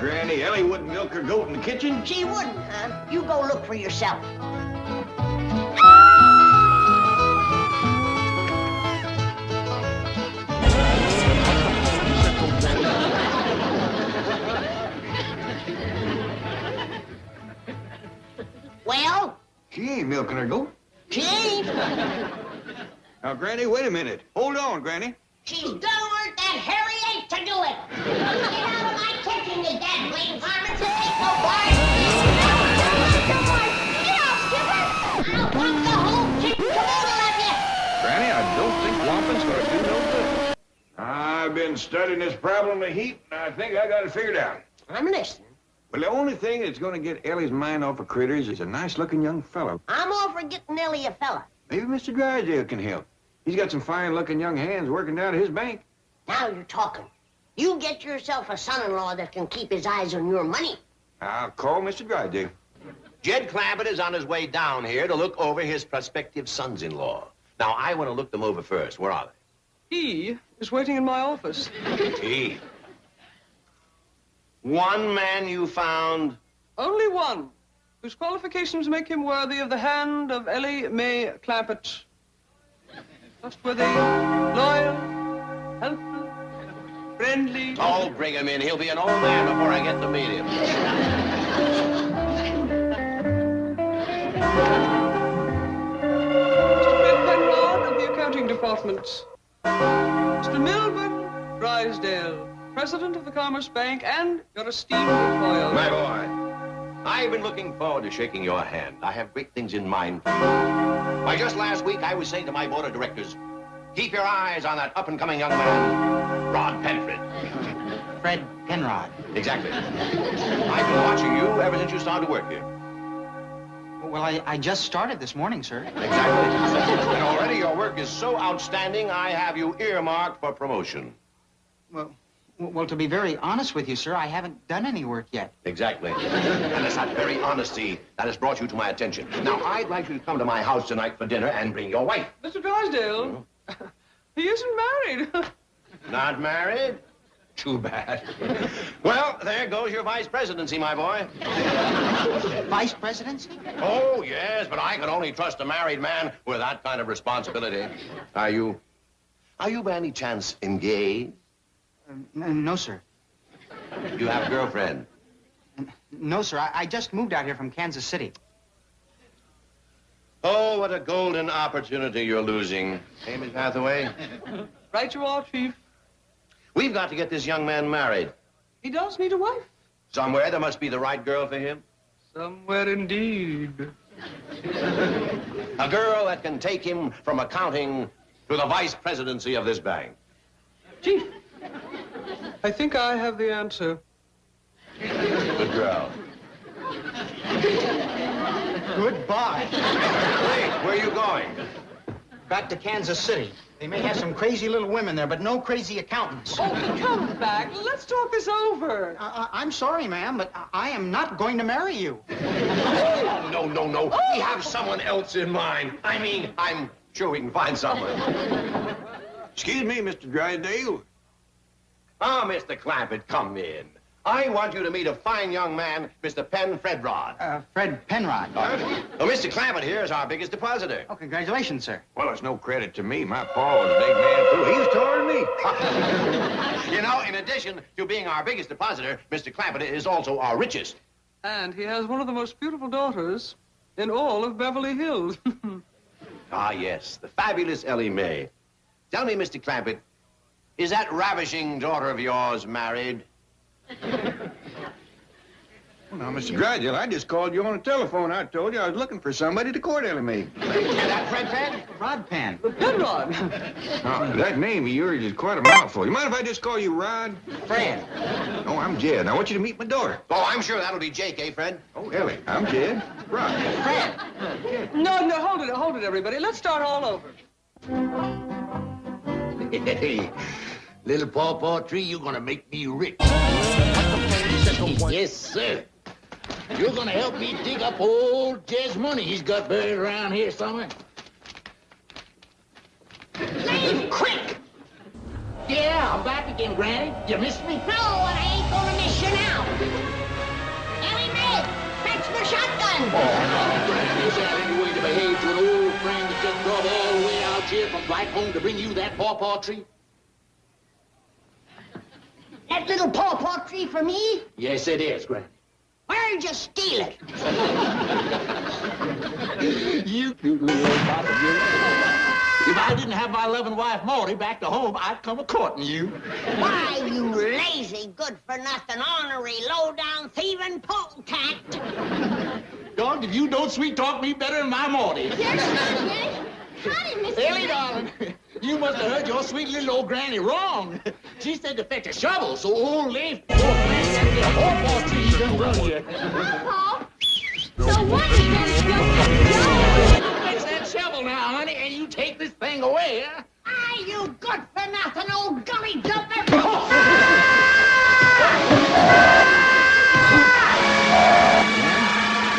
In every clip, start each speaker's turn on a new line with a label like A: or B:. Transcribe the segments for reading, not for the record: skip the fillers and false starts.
A: Granny, Ellie wouldn't milk her goat in the kitchen?
B: She wouldn't, huh? You go look for yourself. Well?
A: She ain't milking her goat.
B: She ain't.
A: Now, Granny, wait a minute. Hold on, Granny.
B: She's done work that hairy ape to do it. Get out of my kitchen, you dead blatant varmints. Ain't no part. I'll pump the whole kitchen caboodle at you.
A: Granny, I don't think whomping's gonna do no good. I've been studying this problem a heap, and I think I got it figured out.
B: I'm listening.
A: Well, the only thing that's gonna get Ellie's mind off of critters is a nice-looking young fella.
B: I'm all for getting Ellie a fella.
A: Maybe Mr. Drysdale can help. He's got some fine-looking young hands working down at his bank.
B: Now you're talking. You get yourself a son-in-law that can keep his eyes on your money.
A: I'll call Mr. Drysdale.
C: Jed Clampett is on his way down here to look over his prospective sons-in-law. Now, I want to look them over first. Where are they?
D: He is waiting in my office.
C: He. One man you found?
D: Only one, whose qualifications make him worthy of the hand of Ellie Mae Clampett. Trustworthy, loyal, helpful, friendly.
C: Oh, bring him in. He'll be an old man before I get to meet him.
D: Mr. Ben Penrod of the accounting department. Mr. Milburn Drysdale, president of the Commerce Bank and your esteemed employer.
C: My boy, I've been looking forward to shaking your hand. I have great things in mind for you. Why, just last week, I was saying to my board of directors, keep your eyes on that up-and-coming young man, Rod Penfred.
E: Fred Penrod.
C: Exactly. I've been watching you ever since you started to work here.
E: Well, I just started this morning, sir.
C: Exactly. And already your work is so outstanding, I have you earmarked for promotion.
E: Well, to be very honest with you, sir, I haven't done any work yet.
C: Exactly. And it's that very honesty that has brought you to my attention. Now, I'd like you to come to my house tonight for dinner and bring your wife.
D: Mr. Drysdale, he isn't married.
C: Not married? Too bad. Well, there goes your vice presidency, my boy.
E: Vice presidency?
C: Oh, yes, but I can only trust a married man with that kind of responsibility. Are you by any chance engaged?
E: No, sir.
C: Do you have a girlfriend?
E: No, sir. I just moved out here from Kansas City.
C: Oh, what a golden opportunity you're losing. Hey, Miss Hathaway?
D: Right you are, Chief.
C: We've got to get this young man married.
D: He does need a wife.
C: Somewhere there must be the right girl for him.
D: Somewhere indeed.
C: A girl that can take him from accounting to the vice presidency of this bank.
D: Chief, I think I have the answer.
C: Good girl.
E: Goodbye.
C: Wait, where are you going?
E: Back to Kansas City. They may have some crazy little women there, but no crazy accountants.
D: Oh, come back. Let's talk this over.
E: I'm sorry, ma'am, but I am not going to marry you.
C: Oh, no. We have someone else in mind. I mean, I'm sure we can find someone.
A: Excuse me, Mr. Drysdale.
C: Ah, Mr. Clampett, come in. I want you to meet a fine young man, Mr. Fredrod.
E: Fred Penrod.
C: Well, Mr. Clampett here is our biggest depositor.
E: Oh, congratulations, sir.
A: Well, it's no credit to me. My pa was a big man, too. He's taller than me.
C: You know, in addition to being our biggest depositor, Mr. Clampett is also our richest.
D: And he has one of the most beautiful daughters in all of Beverly Hills.
C: Ah, yes, the fabulous Ellie Mae. Tell me, Mr. Clampett, is that ravishing daughter of yours married?
A: Well, now, Mr. Drysdale, I just called you on the telephone. I told you I was looking for somebody to court Ellie Mae.
C: And that Fred Penn?
E: Rod Penn.
D: Penrod.
A: Oh, that name of yours is quite a mouthful. You mind if I just call you Rod?
E: Fred.
A: Oh, I'm Jed. I want you to meet my daughter.
C: Oh, I'm sure that'll be Jake, eh, Fred?
A: Oh, Ellie. I'm Jed. Rod.
E: Fred.
D: No, hold it, everybody. Let's start all over.
F: Hey, little pawpaw tree, you're gonna make me rich. Yes, sir. You're gonna help me dig up old Jed's money he's got buried around here somewhere.
B: Leave quick!
F: Yeah, I'm back again, Granny? You missed me?
B: No, and I ain't gonna miss you now. Ellie Mae, fetch my shotgun.
F: Oh, Granny, is that any way to behave to an old friend that just drove all the way out here from Black home to bring you that pawpaw tree?
B: That little pawpaw tree for me?
F: Yes, it is, Granny.
B: Where'd you steal it?
F: You cute little old bottom, you. If I didn't have my loving wife, Maudie, back to home, I'd come a-courting you.
B: Why, you lazy, good-for-nothing, ornery, low-down, thieving polecat.
F: Dog, if you don't sweet-talk me better than my Maudie.
B: Here's Sonny, Eddie. Sonny, Miss
F: Ellie, darling, you must have heard your sweet little old granny wrong. She said to fetch a shovel, so old Leif, old man, that pawpaw tree done run here.
B: Pawpaw? So what is that
F: Fetch that shovel now, honey, and you take this thing away, huh?
B: Ah, you good-for-nothing old gully jumper!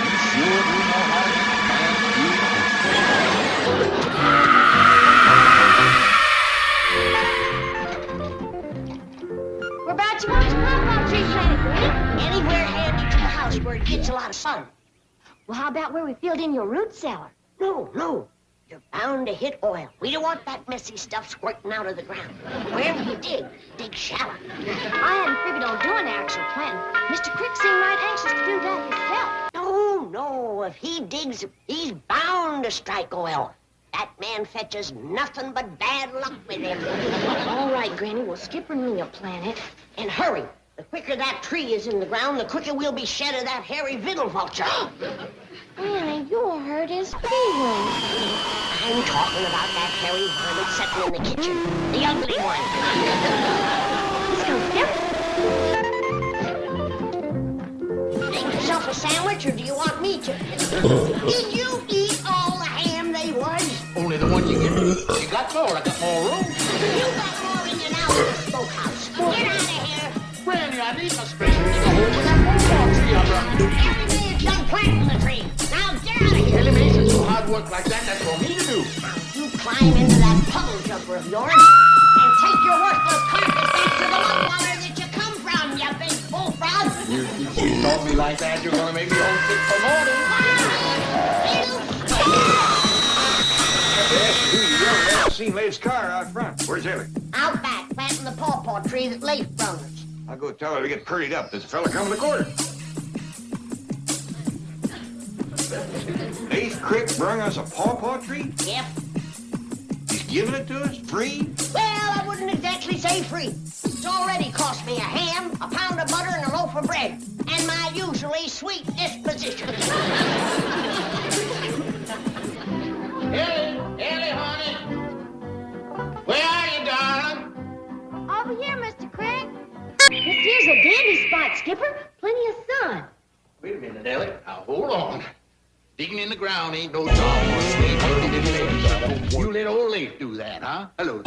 F: You sure do know how to
B: We're about to watch pawpaw tree planting, Granny. Anywhere handy to the house where it gets a lot of sun.
G: Well, how about where we filled in your root cellar?
B: No. You're bound to hit oil. We don't want that messy stuff squirting out of the ground. Wherever you dig shallow.
G: I hadn't figured on doing actual planting. Mr. Crick seemed right anxious to do that himself.
B: No. If he digs, he's bound to strike oil. That man fetches nothing but bad luck with him.
G: All right, Granny. Well, Skipper and me'll plant it.
B: And hurry. The quicker that tree is in the ground, the quicker we'll be shed of that hairy victual vulture.
G: Granny, you'll hurt his feelings.
B: I'm talking about that hairy varmint sitting in the kitchen. The ugly one.
G: Let's go, Skip.
B: Make yourself a sandwich, or do you want me to? Did you eat all the ham they was?
F: Only the one you get. You got more. I got more room.
B: You got more in you now in the smokehouse. Get out of here.
F: Granny, I need my spring in the hole with that pawpaw tree I brought.
B: Ellie Mae's done planting the tree. Now get out of here.
F: Ellie Mae, do hard work like that, that's for me to do.
B: You climb into that puddle jumper of yours and take your worthless carcass back to the mud water that you come from, you big bullfrog.
F: You told me like that, you're gonna make me homesick for morning.
A: Who you yelling at? I seen Leif's car out front. Where's Ellie?
B: Out back, planting the pawpaw tree that Leif brung us.
A: I'll go tell her to get curried up. There's a fella coming to court. Leif Crick brung us a pawpaw tree?
B: Yep.
A: He's giving it to us free?
B: Well, I wouldn't exactly say free. It's already cost me a ham, a pound of butter, and a loaf of bread. And my usually sweet disposition.
F: Ellie, honey. Where are you, darling?
G: Over here, Mr. Crick. This here's a dandy spot, Skipper. Plenty of sun.
F: Wait a minute, Ellie. Now, hold on. Digging in the ground ain't no job for a slave herded in Leif. You let old Leif do that, huh? Hello.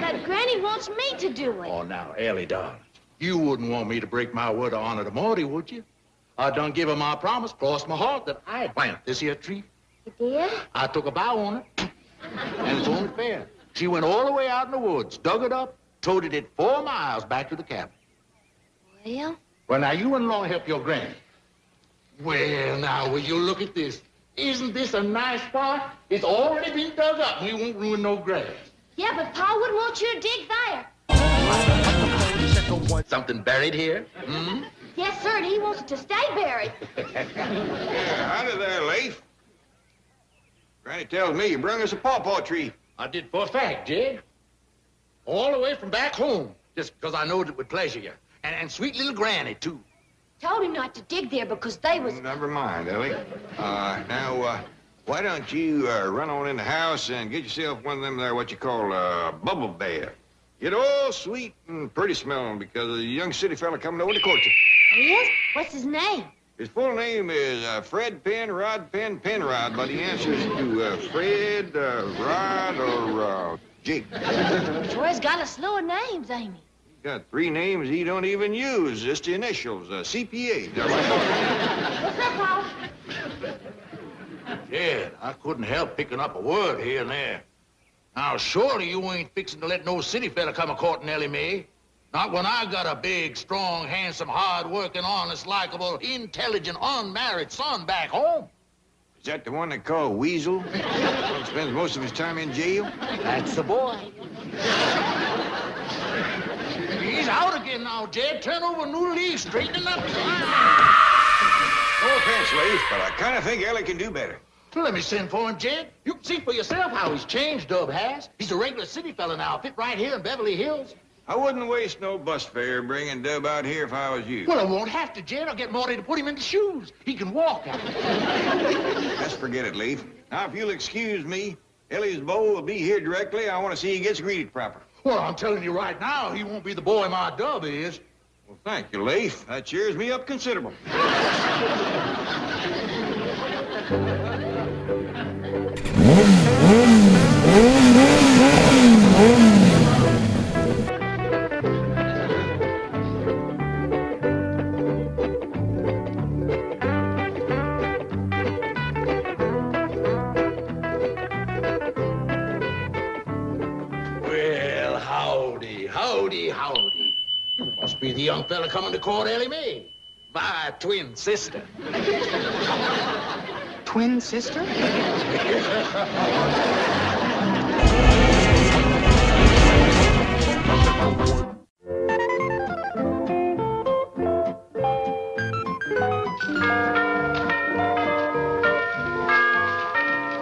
G: But Granny wants me to do it.
F: Oh, now, Ellie, darling. You wouldn't want me to break my word of honor to Maudie, would you? I done give her my promise, crossed my heart, that I'd plant this here tree.
G: You did?
F: I took a bow on it, and it's only fair. She went all the way out in the woods, dug it up, toted it 4 miles back to the cabin.
G: Well?
F: Well, now, you went along and help your granny. Well, now, will you look at this? Isn't this a nice spot? It's already been dug up. We won't ruin no grass.
G: Yeah, but Pa wouldn't want you to dig there.
F: Something buried here? Hmm?
G: Yes, sir, and he wants it to stay buried.
A: Yeah, howdy there, Leif. Granny tells me you brung us a pawpaw tree.
F: I did for a fact, Jed. All the way from back home, just because I knowed it would pleasure you. And sweet little Granny, too.
G: Told him not to dig there because they was...
A: Never mind, Ellie. Now, why don't you run on in the house and get yourself one of them there, what you call a bubble bath. Get all sweet and pretty smelling because a young city fella coming over to court you.
G: Oh, yes? What's his name?
A: His full name is Fred Penrod Penrod, but he answers to Fred, Rod, or Jake.
G: Sure has got a slew of names, ain't he?
A: He's got 3 names he don't even use, just the initials, CPA.
G: What's up, Pa?
F: Jed, I couldn't help picking up a word here and there. Now, surely you ain't fixing to let no city fella come a-courting Ellie Mae. Not when I got a big, strong, handsome, hard-working, honest, likable, intelligent, unmarried son back home.
A: Is that the one they call Weasel? One spends most of his time in jail?
F: That's the boy. He's out again now, Jed. Turn over a new leaf, straighten up.
A: No offense, Leif, but I kind of think Ellie can do better.
F: Let me send for him, Jed. You can see for yourself how he's changed, Dub has. He's a regular city fella now, fit right here in Beverly Hills.
A: I wouldn't waste no bus fare bringing Dub out here if I was you.
F: Well, I won't have to, Jed. I'll get Morty to put him in the shoes. He can walk out.
A: Just forget it, Leif. Now, if you'll excuse me, Ellie's beau will be here directly. I want to see he gets greeted proper.
F: Well, I'm telling you right now, he won't be the boy my Dub is.
A: Well, thank you, Leif. That cheers me up considerable.
F: Well, howdy, howdy, howdy. You must be the young fella coming to court Ellie Mae, my twin sister.
E: Twin sister?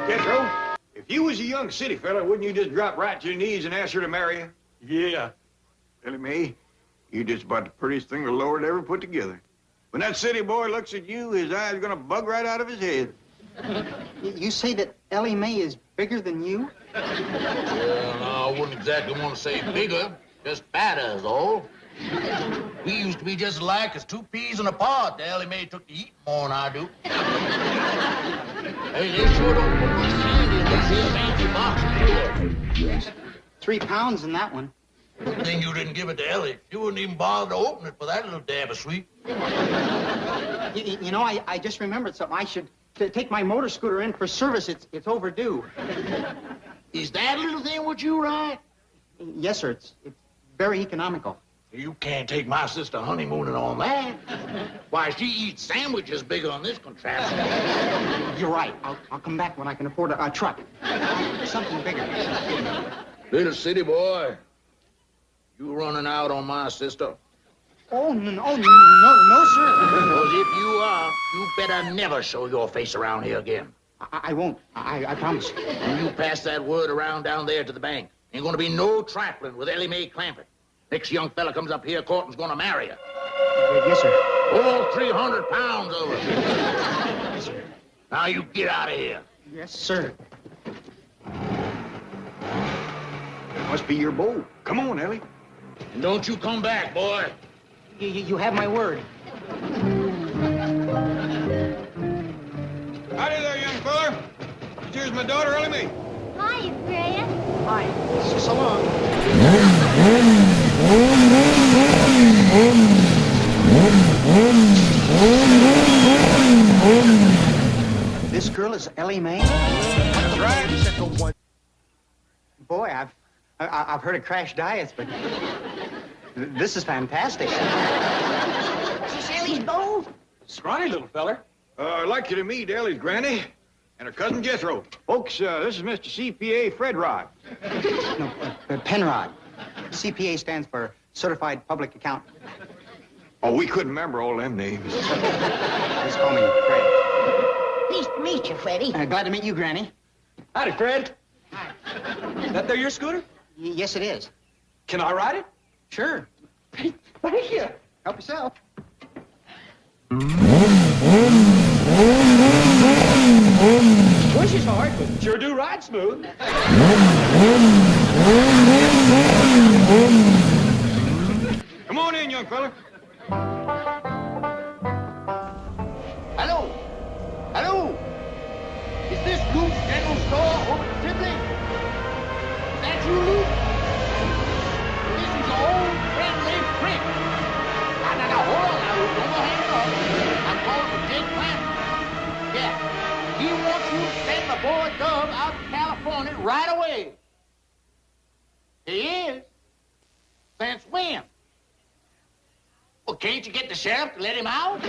A: Jethro, if you was a young city fella, wouldn't you just drop right to your knees and ask her to marry you?
H: Yeah.
A: Ellie Mae, you just about the prettiest thing the Lord ever put together. When that city boy looks at you, his eyes are gonna bug right out of his head.
E: You say that Ellie Mae is bigger than you?
F: Well, no, I wouldn't exactly want to say bigger, just fatter is all. We used to be just alike as two peas in a pod. The Ellie Mae took to eating more than I do. Hey, they sure don't put much candy in this here fancy box.
E: 3 pounds in that one.
F: Good thing you didn't give it to Ellie. She wouldn't even bother to open it for that little dab of sweet.
E: You know, I just remembered something. I should take my motor scooter in for service. It's overdue.
F: Is that little thing what you ride?
E: Yes, sir. It's very economical.
F: You can't take my sister honeymooning on that. Why, she eats sandwiches bigger on this contraption.
E: You're right. I'll come back when I can afford a truck. Something bigger.
F: Little city boy, you running out on my sister?
E: Oh, no, sir.
F: Because if you are, you better never show your face around here again.
E: I won't. I promise.
F: And you pass that word around down there to the bank. Ain't gonna be no trifling with Ellie Mae Clampett. Next young fella comes up here, Corton's gonna marry her.
E: Yes, sir.
F: All 300 pounds of her. Yes, sir. Now you get out of here.
E: Yes, sir.
A: Must be your beau. Come on, Ellie.
F: And don't you come back, boy.
E: You have my word.
A: Howdy there, young fella. Here's my daughter, Ellie Mae.
G: Hi, Freya.
E: Hi. So long. This girl is Ellie Mae?
A: That's right.
E: Boy, I've heard of crash diets, but this is fantastic.
B: Is this Ellie's beau?
H: Scrawny little feller.
A: I'd like you to meet Ellie's granny and her cousin Jethro. Folks, this is Mr. CPA Fred Rod.
E: No, Penrod. CPA stands for Certified Public Accountant.
A: Oh, we couldn't remember all them names.
E: Just call me Fred.
B: Pleased to meet you, Freddie.
E: Glad to meet you, Granny.
H: Howdy, Fred. That there your scooter?
E: Yes, it is.
H: Can I ride it?
E: Sure.
H: Thank you.
E: Help yourself.
H: Push is hard, but sure do ride smooth.
A: Come on in, young fella.
F: Hello? Hello? Is this Luke's General Store over at Sibley? Is that you, Luke? This is your old friend, Leif Prick. Now, hold on now, Luke. Don't go hanging up. I'm calling for Jake Clancy. Yeah. He wants you to send the boy Dub out to California right away. He is? Since when? Well, can't you get the sheriff to let him out?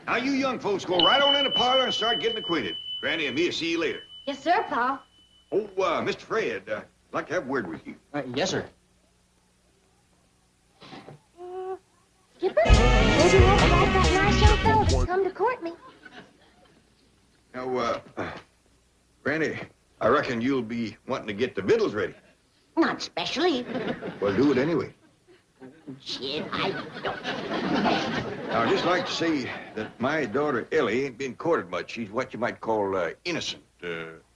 A: Now, you young folks go right on in the parlor and start getting acquainted. Granny and me will see you later.
G: Yes, sir, Pa.
A: Oh, Mr. Fred, I'd like to have a word with you.
E: Yes, sir.
G: Skipper, maybe we'll invite that nice young fellow to come to court me.
A: Now, Granny, I reckon you'll be wanting to get the victuals ready.
B: Not especially.
A: Well, do it anyway.
B: Shit, I don't.
A: Now, I'd just like to say that my daughter Ellie ain't been courted much. She's what you might call innocent,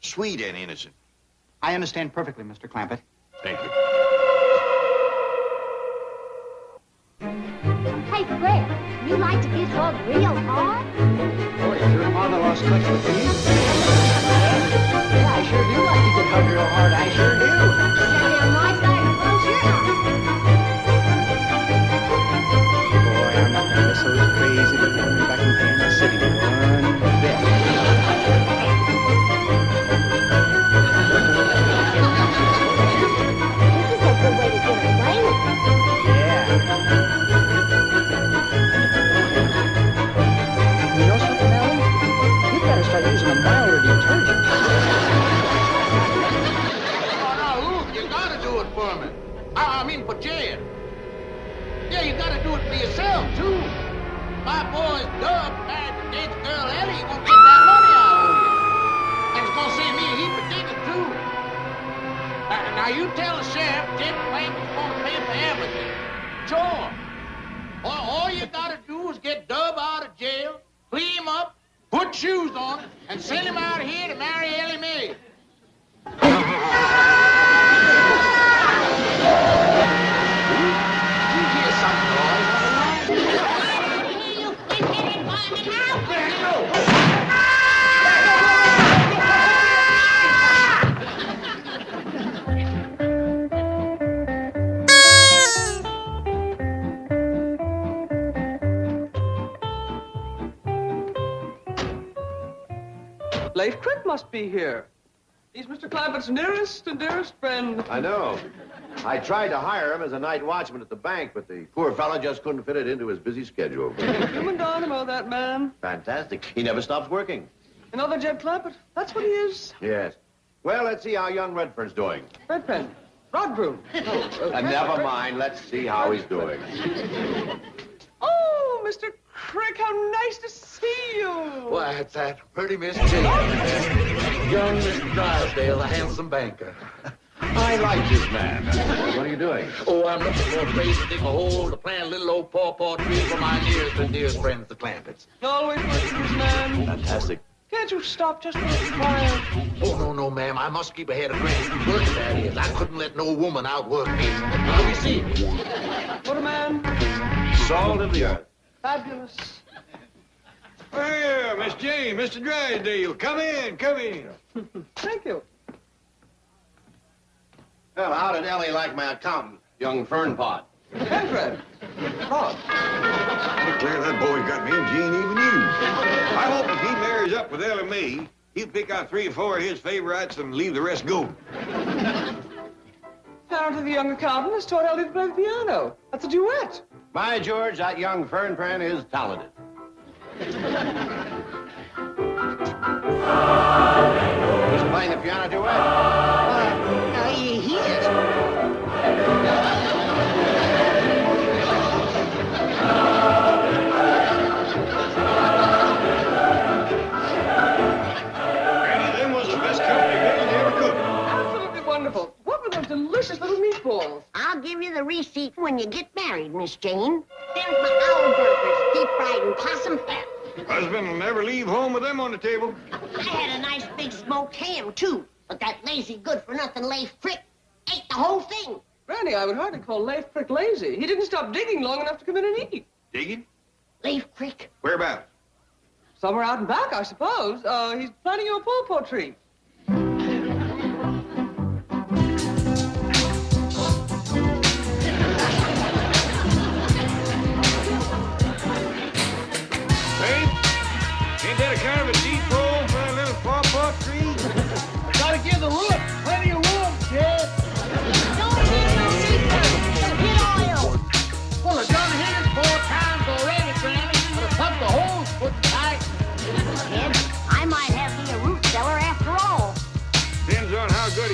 A: sweet and innocent.
E: I understand perfectly, Mr. Clampett.
A: Thank you.
G: Hey, Fred, you like to get hugged real hard?
E: Boy, if your father lost touch with me. Yeah, I sure do like to get hugged real hard. I sure do.
G: Standing on my side, close your eyes.
E: Boy, I'm not going to miss those crazy little women back in Kansas City one bit.
G: This is a good way to get acquainted.
E: Yeah. You know something, Ellie? You've got to start using a milder detergent.
F: Oh, no, Luke, you gotta do it for me. I mean for Jed. Yeah, you gotta do it for yourself, too. My boy's Doug married to Dave's girl Ellie. He won't get that money I owe you. And it's gonna save me a heap of digging, too. Now, you tell the sheriff Jed Plank is gonna pay for everything. Sure. All you gotta do is get Dub out of jail, clean him up, put shoes on him, and send him out here to marry Ellie Mae. You hear something, boys?
B: You big-headed varmint out!
D: Leif Crick must be here. He's Mr. Clampett's nearest and dearest friend.
C: I know. I tried to hire him as a night watchman at the bank, but the poor fellow just couldn't fit it into his busy schedule.
D: Human dynamo, that man.
C: Fantastic. He never stops working.
D: Another Jed Clampett. That's what he is.
C: Yes. Well, let's see how young Redfern's doing.
D: Red pen. Rod broom.
C: Never mind. Let's see how he's doing.
D: Oh, Mr. Crick, how nice to see you.
I: Why, it's that pretty Miss Jane. Young Mr. Drysdale, a handsome banker.
C: I like this man. What are you doing?
I: Oh, I'm looking for a place to dig a hole to plant a little old pawpaw tree for my nearest and dearest friends, the Clampetts.
D: Always working this man.
C: Fantastic.
D: Can't you stop just for a while?
I: Oh, no, ma'am. I must keep ahead of grand work, that is. I couldn't let no woman outwork me. Now, we see.
D: What a man.
C: Salt of the earth.
D: Fabulous.
A: Well, Miss Jane, Mr. Drysdale, come in, come in.
D: Thank you.
C: Well, how did Ellie like my accountant, young Fernpot?
D: Fred. Rod.
A: I declare that boy's got me and Jean even you. I hope if he marries up with Ellie Mae, he'll pick out 3 or 4 of his favorites and leave the rest go.
D: Apparently the young accountant has taught Ellie to play the piano. That's a duet.
C: By George, that young Fernpran is talented. He's playing the piano duet.
B: He is.
A: Granny, them was the best company really ever cooked.
D: Absolutely wonderful. What were those delicious little meatballs?
B: I'll give you the receipt when you get married, Miss Jane. There's my owl burgers, deep fried in possum fat.
A: Husband will never leave home with them on the table.
B: I had a nice big smoked ham, too. But that lazy good-for-nothing Leif Crick ate the whole thing.
D: Granny, I would hardly call Leif Crick lazy. He didn't stop digging long enough to come in and eat.
A: Digging?
B: Leif Crick.
A: Whereabouts?
D: Somewhere out and back, I suppose. He's planting you a pawpaw tree.
A: Babe, ain't that a kind of a deep hole for a little pawpaw tree?
F: Gotta give the root plenty of room, Jed.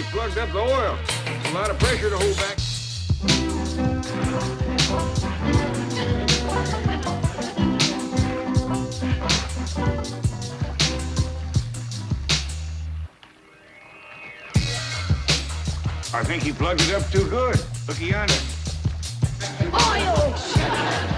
A: he plugged up the oil. A lot of pressure to hold back.
H: I think he plugged it up too good. Looky yonder.
B: Oil!